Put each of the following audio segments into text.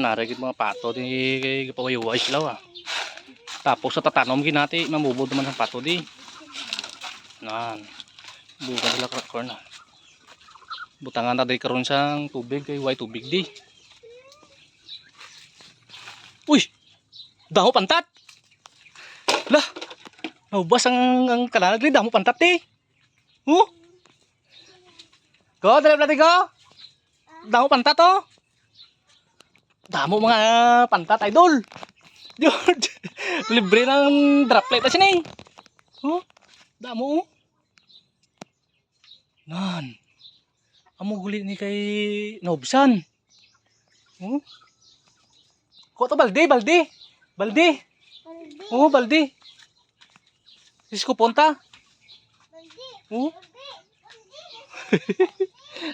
narigit mga pato di pawayuway sila Tapos sa tatanom ginati mamubod naman ang pato di. Nan. Bukan sila corn na. Butangan na day karon sang tubig kay way tubig di. Uy. Damo pantat. Lah. Naubas ang kanalag ni damo pantat di. Go, dali natin go. Damo pantat Damo mga pantat idol. George. Libre ng droplet na siya Damo Nan. Amo guli ni kay Nobsan. Ko to balde. Balde. Sisko punta. Balde.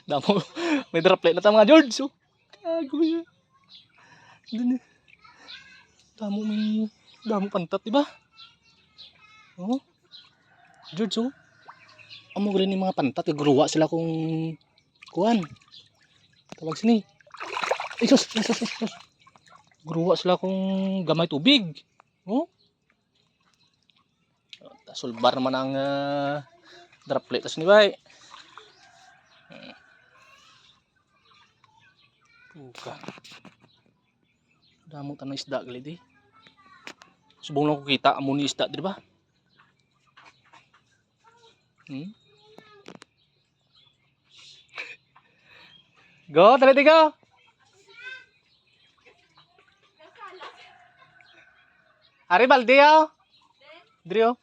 Damo. May droplet na ta mga George. Gago yan. Damo pantat, diba? George, amo guli ni mga pantat. Gruwa sila kung kuan. Tawag sini. Sus. Gruwa sila kung gamay tubig. Sulbar naman ang droplet tas ni bay. Buka. Damo tanang isda gali di. Subong lang ko kita amo ni isda, di ba? Go, dali go. Ari balde Drio.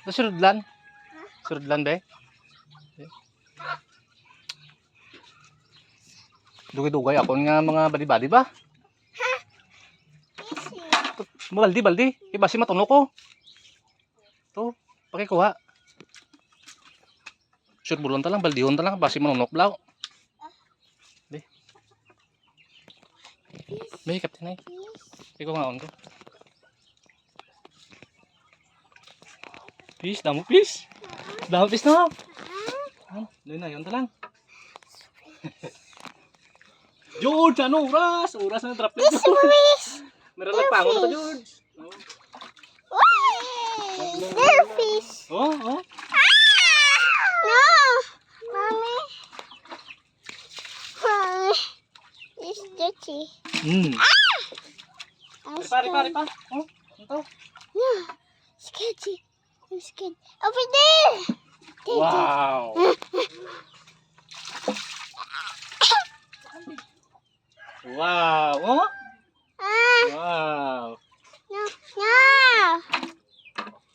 Surudlan? Surudlan be? Dugay-dugay ako nga mga badi-badi ba? Baldi. Iba si matuno ko. To, pakikuha. Sure bulon ta lang, baldihon ta lang, basi manunok blaw. Be, kapten ay. Ikaw nga on ko. Peace, damo peace. Damo peace no. Doon na, yun ta lang. George, ano oras? Oras na droplet. Meron nagpangon na to, George. Little fish. No. Mommy. It's dirty. Pari pa. Ito. No. Sketchy. I'm scared. Over there. Wow. Wow. Wow. No.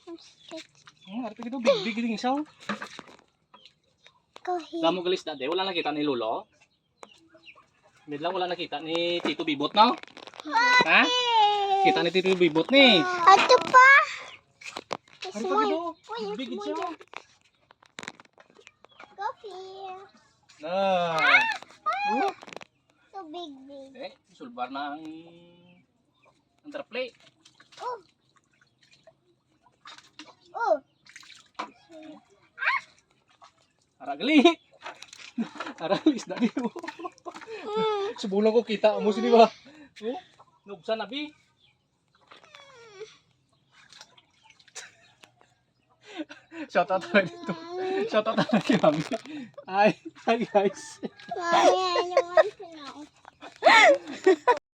I'm scared. Arti gitu big din isaw. Go here. Damo galis dati, wala nakita ni Lolo. Midlang wala nakita ni Tito Bibot no? Ha? Kita ni Tito Bibot ni. Ito pa. Ano pa dito? Big isaw. Go here. Nah. So big. Sulbar na ang droplet. Oh. Aragali. Aralis na niyo. Subulan ko kita mo sini ba? Nubsan na bi. Shout out na dito. Shout out na kay Mami. Hi guys. Mommy, I don't want to know.